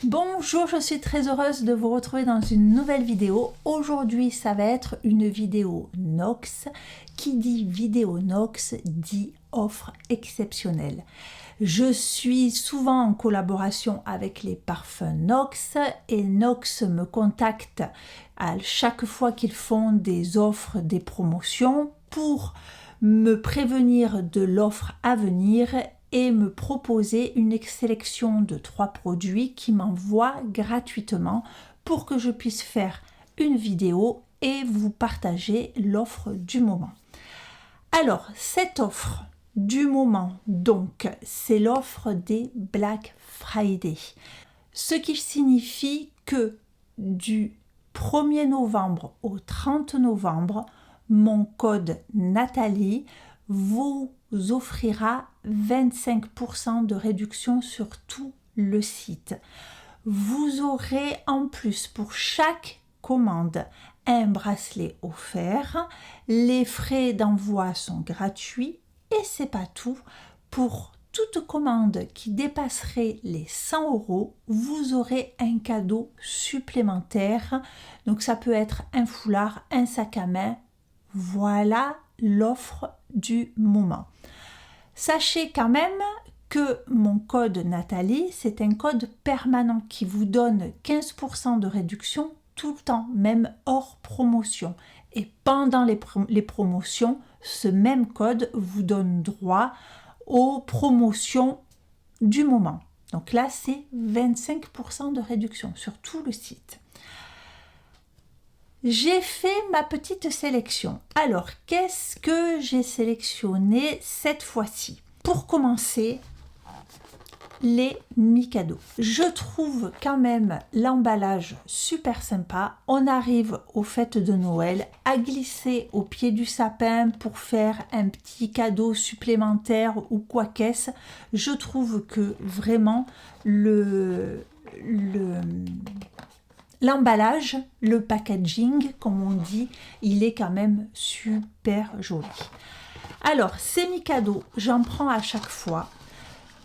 Bonjour, je suis très heureuse de vous retrouver dans une nouvelle vidéo. Aujourd'hui, ça va être une vidéo Nox. Qui dit vidéo Nox dit offre exceptionnelle. Je suis souvent en collaboration avec les parfums Nox et Nox me contacte à chaque fois qu'ils font des offres, des promotions pour me prévenir de l'offre à venir et me proposer une sélection de 3 produits qui m'envoient gratuitement pour que je puisse faire une vidéo et vous partager l'offre du moment. Alors, cette offre du moment, donc, c'est l'offre des Black Friday. Ce qui signifie que du 1er novembre au 30 novembre, mon code Nathalie vous offrira 25% de réduction sur tout le site. Vous aurez en plus pour chaque commande un bracelet offert. Les frais d'envoi sont gratuits et c'est pas tout. Pour toute commande qui dépasserait les 100 €, vous aurez un cadeau supplémentaire. Donc ça peut être un foulard, un sac à main. Voilà l'offre du moment. Sachez quand même que mon code Nathalie, c'est un code permanent qui vous donne 15% de réduction tout le temps, même hors promotion. Et pendant les promotions, ce même code vous donne droit aux promotions du moment. Donc là, c'est 25% de réduction sur tout le site. J'ai fait ma petite sélection. Alors, qu'est-ce que j'ai sélectionné cette fois-ci? Pour commencer, les Mikado. Je trouve quand même l'emballage super sympa. On arrive aux fêtes de Noël à glisser au pied du sapin pour faire un petit cadeau supplémentaire ou quoi qu'est-ce. Je trouve que vraiment l'emballage, le packaging, comme on dit, il est quand même super joli. Alors, ces Mikado, j'en prends à chaque fois.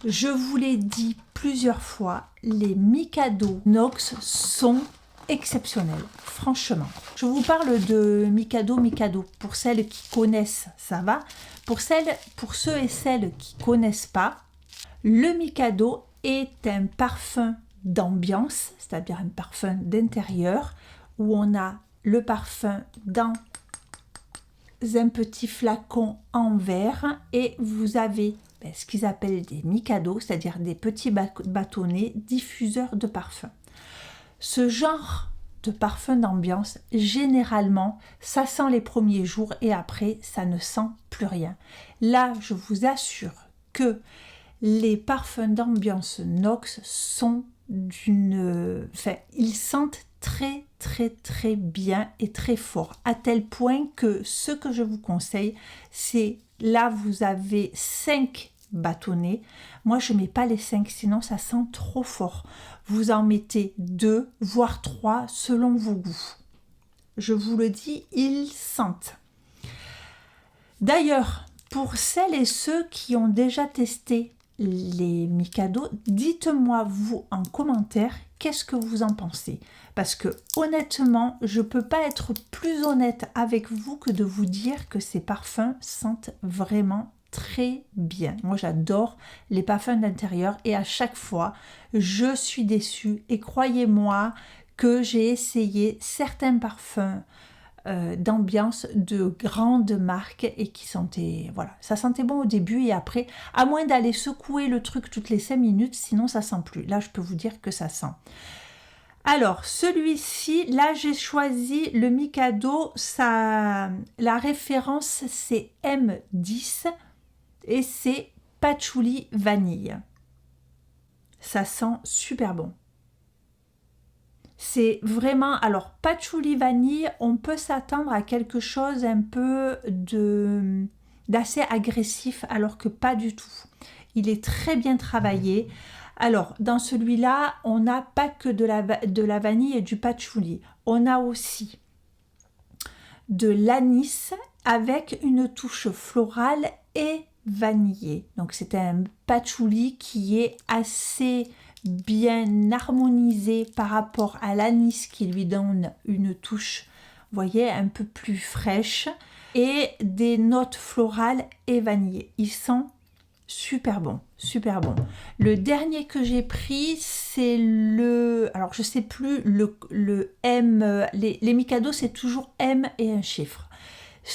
Je vous l'ai dit plusieurs fois, les Mikado Nox sont exceptionnels, franchement. Je vous parle de Mikado. Pour celles qui connaissent, ça va. Pour ceux et celles qui ne connaissent pas, le Mikado est un parfum d'ambiance, c'est-à-dire un parfum d'intérieur, où on a le parfum dans un petit flacon en verre et vous avez ce qu'ils appellent des Mikado, c'est-à-dire des petits bâtonnets diffuseurs de parfum. Ce genre de parfum d'ambiance, généralement, ça sent les premiers jours et après, ça ne sent plus rien. Là, je vous assure que les parfums d'ambiance Nox sont ils sentent très bien et très fort, à tel point que ce que je vous conseille, c'est là vous avez 5 bâtonnets. Moi je mets pas les 5, sinon ça sent trop fort. Vous en mettez 2 voire 3 selon vos goûts. Je vous le dis, ils sentent. D'ailleurs, pour celles et ceux qui ont déjà testé les Mikado, dites-moi vous en commentaire qu'est-ce que vous en pensez, parce que honnêtement je peux pas être plus honnête avec vous que de vous dire que ces parfums sentent vraiment très bien. Moi j'adore les parfums d'intérieur et à chaque fois je suis déçue, et croyez-moi que j'ai essayé certains parfums d'ambiance de grandes marques et qui sentaient, voilà, ça sentait bon au début et après, à moins d'aller secouer le truc toutes les 5 minutes, sinon ça sent plus. Là je peux vous dire que ça sent. Alors celui-ci, là j'ai choisi le Mikado, la référence c'est M10 et c'est patchouli vanille. Ça sent super bon. C'est vraiment, alors patchouli vanille, on peut s'attendre à quelque chose un peu d'assez agressif, alors que pas du tout. Il est très bien travaillé. Alors dans celui-là, on n'a pas que de la vanille et du patchouli. On a aussi de l'anis avec une touche florale et vanillée. Donc c'est un patchouli qui est assez bien harmonisé par rapport à l'anis qui lui donne une touche, vous voyez, un peu plus fraîche, et des notes florales et vanillées. Ils sont super bon, super bon. Le dernier que j'ai pris, c'est le... Alors, je sais plus, le M... Les Mikado, c'est toujours M et un chiffre.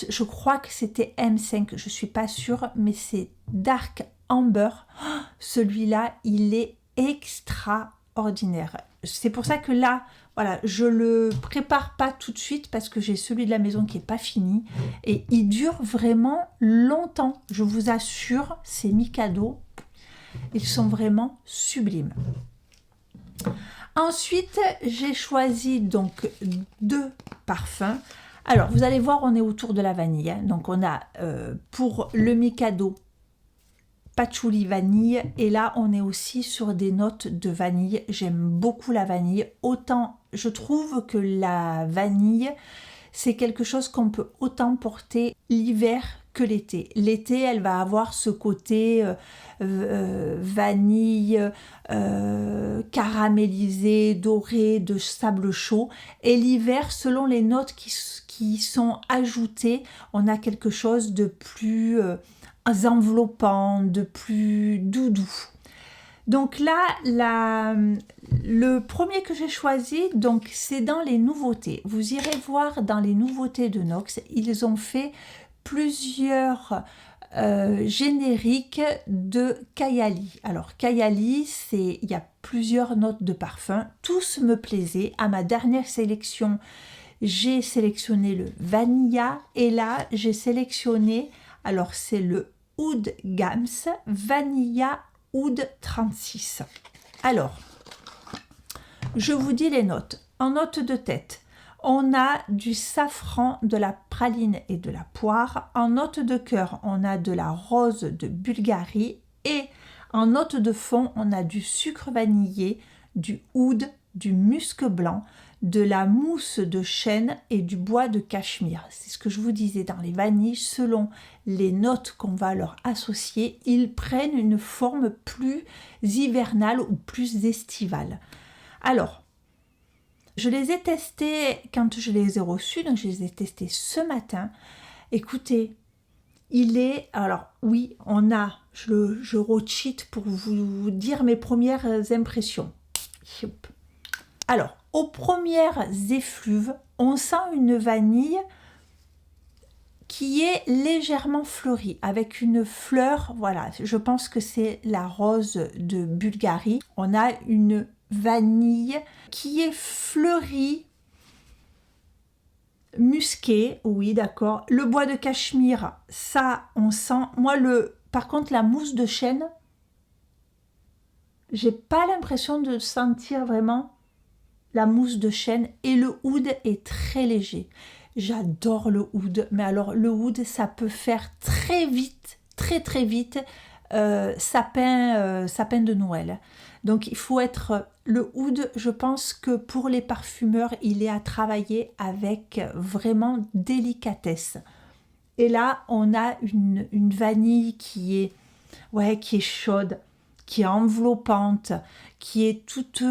Je crois que c'était M5, je suis pas sûre, mais c'est Dark Amber. Oh, celui-là, il est extraordinaire. C'est pour ça que là, voilà, je le prépare pas tout de suite parce que j'ai celui de la maison qui est pas fini et il dure vraiment longtemps. Je vous assure, ces Mikado, ils sont vraiment sublimes. Ensuite, j'ai choisi donc 2 parfums. Alors, vous allez voir, on est autour de la vanille. Hein. Donc, on a pour le Mikado patchouli vanille et là on est aussi sur des notes de vanille. J'aime beaucoup la vanille, autant je trouve que la vanille c'est quelque chose qu'on peut autant porter l'hiver que l'été. L'été elle va avoir ce côté vanille caramélisé, doré, de sable chaud, et l'hiver selon les notes qui sont ajoutées on a quelque chose de plus enveloppant, de plus doudou. Donc là, le premier que j'ai choisi, donc c'est dans les nouveautés. Vous irez voir dans les nouveautés de Nox, ils ont fait plusieurs génériques de Kayali. Alors Kayali, il y a plusieurs notes de parfum, tous me plaisaient. À ma dernière sélection, j'ai sélectionné le Vanilla et là, j'ai sélectionné, alors c'est le Oud Gams Vanilla Oud 36. Alors, je vous dis les notes. En note de tête, on a du safran, de la praline et de la poire. En note de cœur, on a de la rose de Bulgarie. Et en note de fond, on a du sucre vanillé, du oud, du musc blanc, de la mousse de chêne et du bois de cachemire. C'est ce que je vous disais dans les vanilles, selon les notes qu'on va leur associer, ils prennent une forme plus hivernale ou plus estivale. Alors, je les ai testés quand je les ai reçus, donc je les ai testés ce matin. Écoutez, il est... Alors oui, on a... Je recheat pour vous dire mes premières impressions. Alors, aux premières effluves, on sent une vanille qui est légèrement fleurie, avec une fleur, voilà, je pense que c'est la rose de Bulgarie. On a une vanille qui est fleurie, musquée, oui d'accord. Le bois de cachemire, ça on sent. Moi, par contre, la mousse de chêne, j'ai pas l'impression de sentir vraiment la mousse de chêne, et le oud est très léger. J'adore le oud, mais alors le oud, ça peut faire très vite, très vite, sapin de Noël. Donc il faut être... Le oud, je pense que pour les parfumeurs, il est à travailler avec vraiment délicatesse. Et là, on a une vanille qui est chaude, qui est enveloppante, qui est toute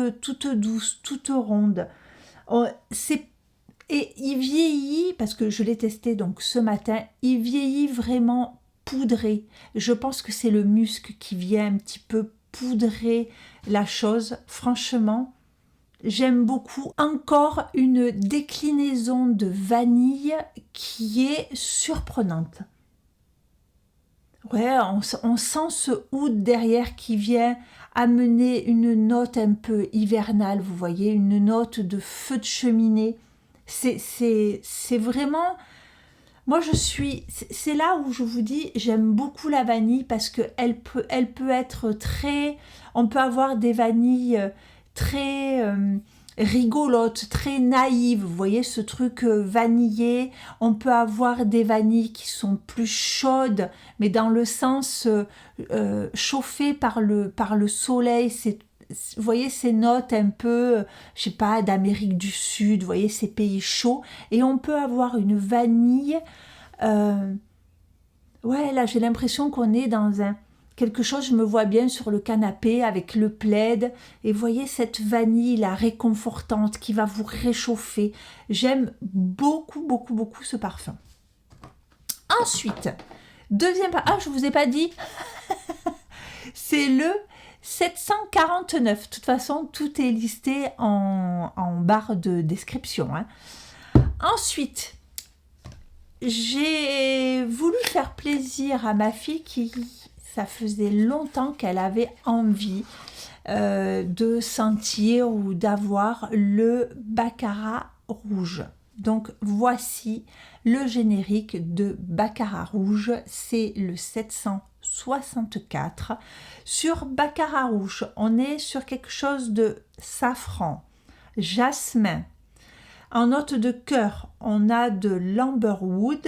douce, toute ronde. Et il vieillit, parce que je l'ai testé donc ce matin, il vieillit vraiment poudré. Je pense que c'est le musc qui vient un petit peu poudrer la chose. Franchement, j'aime beaucoup. Encore une déclinaison de vanille qui est surprenante. Ouais, on sent ce oud derrière qui vient amener une note un peu hivernale, vous voyez, une note de feu de cheminée. C'est vraiment... Moi, c'est là où je vous dis, j'aime beaucoup la vanille parce qu'elle peut être très... On peut avoir des vanilles très rigolotes, très naïves. Vous voyez, ce truc vanillé. On peut avoir des vanilles qui sont plus chaudes, mais dans le sens chauffées par le soleil. Vous voyez ces notes un peu, je sais pas, d'Amérique du Sud, vous voyez ces pays chauds, et on peut avoir une vanille, ouais, là j'ai l'impression qu'on est dans quelque chose, je me vois bien sur le canapé avec le plaid. Et vous voyez cette vanille là, réconfortante qui va vous réchauffer. J'aime beaucoup, beaucoup, beaucoup ce parfum. Ensuite, deuxième parfum. Ah, je vous ai pas dit. C'est le 749. De toute façon, tout est listé en barre de description. Hein. Ensuite, j'ai voulu faire plaisir à ma fille qui... Ça faisait longtemps qu'elle avait envie de sentir ou d'avoir le baccarat rouge. Donc voici le générique de baccarat rouge, c'est le 764. Sur baccarat rouge, on est sur quelque chose de safran, jasmin. En note de cœur, on a de l'amberwood.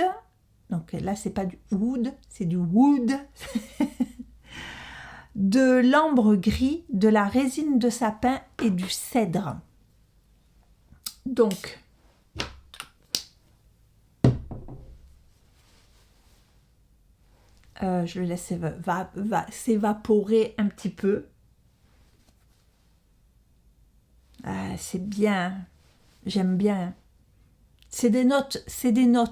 Donc là, c'est pas du wood, c'est du wood. De l'ambre gris, de la résine de sapin et du cèdre. Donc, je le laisse s'évaporer un petit peu. C'est bien, j'aime bien. C'est des notes,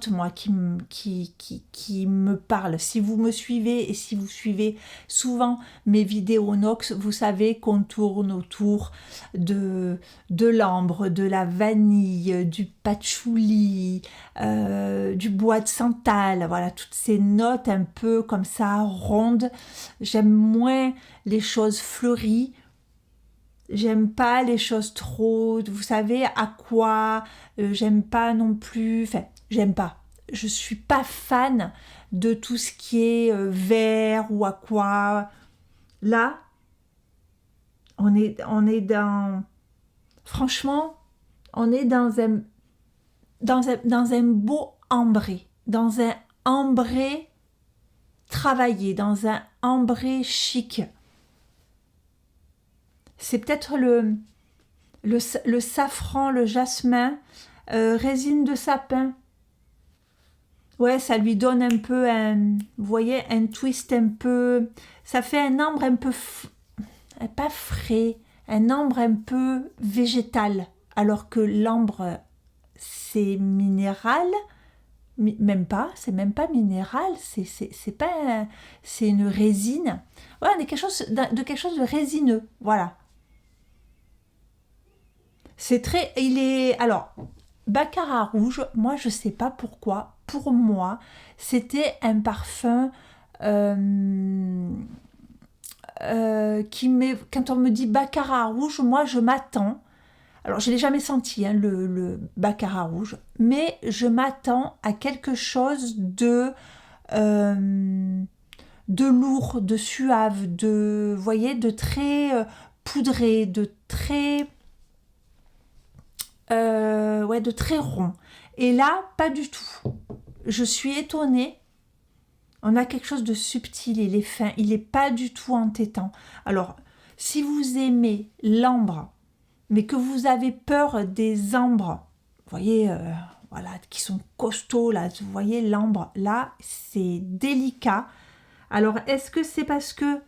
moi, qui me parlent. Si vous me suivez et si vous suivez souvent mes vidéos Nox, vous savez qu'on tourne autour de l'ambre, de la vanille, du patchouli, du bois de santal. Voilà, toutes ces notes un peu comme ça, rondes. J'aime moins les choses fleuries. J'aime pas les choses trop, vous savez, à quoi, j'aime pas non plus, enfin, j'aime pas. Je suis pas fan de tout ce qui est vert ou à quoi. Là, on est dans, franchement, on est dans un beau ambré, dans un ambré travaillé, dans un ambré chic. C'est peut-être le safran, le jasmin, résine de sapin. Ouais, ça lui donne un peu vous voyez, un twist un peu... Ça fait un ambre un peu... pas frais, un ambre un peu végétal. Alors que l'ambre, c'est minéral. Même pas, c'est même pas minéral, c'est pas... c'est une résine. Ouais, on est quelque chose de résineux, voilà. C'est très... Il est... Alors, baccarat rouge, moi, je sais pas pourquoi. Pour moi, c'était un parfum qui met... Quand on me dit baccarat rouge, moi, je m'attends... Alors, je ne l'ai jamais senti, hein, le baccarat rouge, mais je m'attends à quelque chose de lourd, de suave, vous voyez, de très poudré, de très... ouais, de très rond. Et là, pas du tout. Je suis étonnée. On a quelque chose de subtil, il est fin, il n'est pas du tout entêtant. Alors, si vous aimez l'ambre, mais que vous avez peur des ambres, vous voyez, voilà, qui sont costauds, là, vous voyez, l'ambre, là, c'est délicat. Alors, est-ce que c'est parce que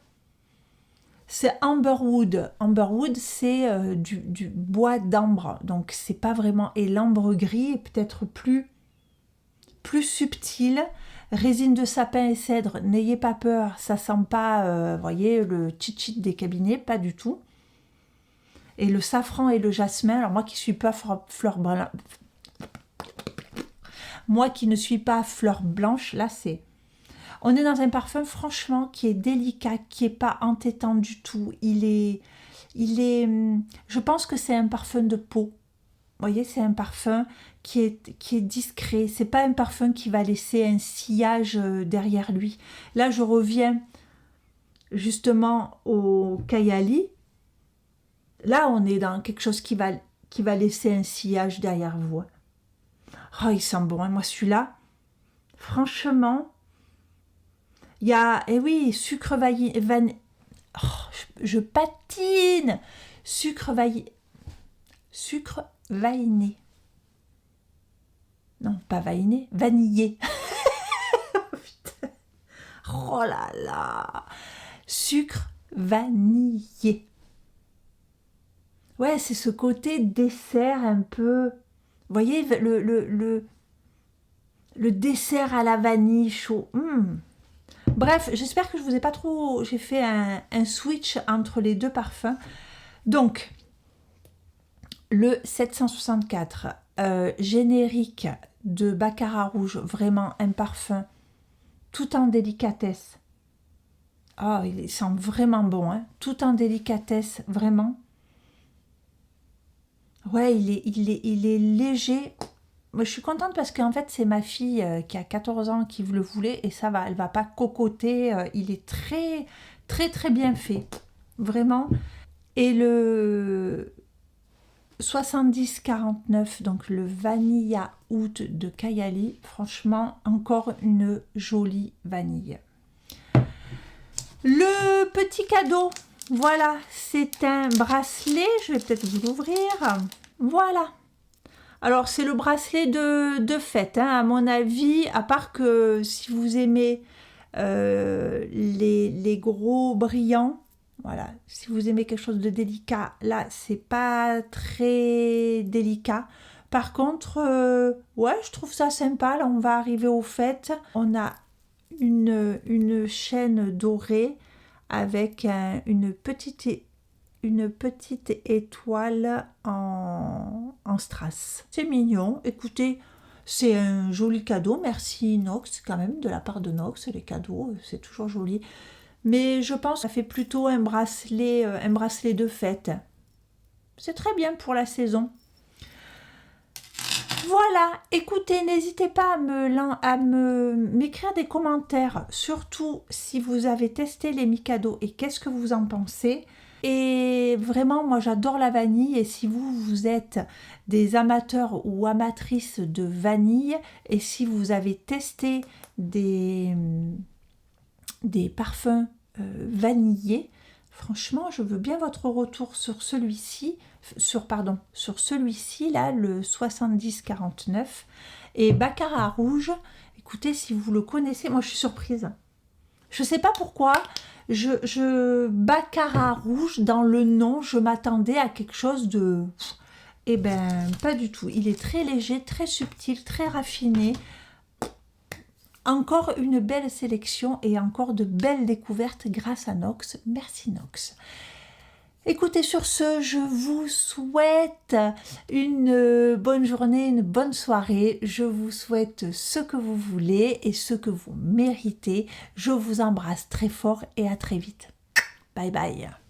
c'est amberwood. Amberwood, c'est du bois d'ambre. Donc, c'est pas vraiment... Et l'ambre gris est peut-être plus subtil. Résine de sapin et cèdre, n'ayez pas peur. Ça sent pas, vous voyez, le tchit-tchit des cabinets, pas du tout. Et le safran et le jasmin, alors moi qui suis pas fleur blanche... Moi qui ne suis pas fleur blanche, là, c'est... On est dans un parfum, franchement, qui est délicat, qui n'est pas entêtant du tout. Il est... Je pense que c'est un parfum de peau. Vous voyez, c'est un parfum qui est discret. C'est pas un parfum qui va laisser un sillage derrière lui. Là, je reviens justement au Kayali. Là, on est dans quelque chose qui va laisser un sillage derrière vous. Oh, il sent bon. Hein. Moi, celui-là, franchement... Il y a, eh oui, sucre vanille. Oh, je patine. Sucre vanillé. Non, pas vanillé, vanillé. Oh là là. sucre vanillé. Ouais, c'est ce côté dessert un peu... Vous voyez, le dessert à la vanille chaud. Bref, j'espère que je vous ai pas trop... J'ai fait un switch entre les deux parfums. Donc, le 764, générique de Baccarat Rouge, vraiment un parfum tout en délicatesse. Oh, il sent vraiment bon, hein, tout en délicatesse, vraiment. Ouais, il est léger. Moi, je suis contente parce qu'en fait, c'est ma fille qui a 14 ans qui le voulait et ça va, elle va pas cocoter. Il est très, très, très bien fait, vraiment. Et le 70-49, donc le Vanilla Oud de Kayali, franchement, encore une jolie vanille. Le petit cadeau, voilà, c'est un bracelet, je vais peut-être vous l'ouvrir, voilà. Alors, c'est le bracelet de fête, hein, à mon avis, à part que si vous aimez les gros brillants, voilà, si vous aimez quelque chose de délicat, là, c'est pas très délicat. Par contre, ouais, je trouve ça sympa. Là, on va arriver aux fêtes. On a une chaîne dorée avec une petite étoile en strass. C'est mignon. Écoutez, c'est un joli cadeau. Merci Nox, quand même, de la part de Nox. Les cadeaux, c'est toujours joli. Mais je pense que ça fait plutôt un bracelet de fête. C'est très bien pour la saison. Voilà, écoutez, n'hésitez pas à m'écrire des commentaires, surtout si vous avez testé les Mikado et qu'est-ce que vous en pensez. Et vraiment, moi j'adore la vanille et si vous êtes des amateurs ou amatrices de vanille et si vous avez testé des parfums vanillés, franchement, je veux bien votre retour sur celui-ci, sur celui-ci là, le 70-49 et Baccarat Rouge. Écoutez, si vous le connaissez, moi je suis surprise. Je sais pas pourquoi, Baccarat Rouge, dans le nom, je m'attendais à quelque chose de... Eh ben, pas du tout. Il est très léger, très subtil, très raffiné. Encore une belle sélection et encore de belles découvertes grâce à Nox. Merci Nox. Écoutez, sur ce, je vous souhaite une bonne journée, une bonne soirée. Je vous souhaite ce que vous voulez et ce que vous méritez. Je vous embrasse très fort et à très vite. Bye bye.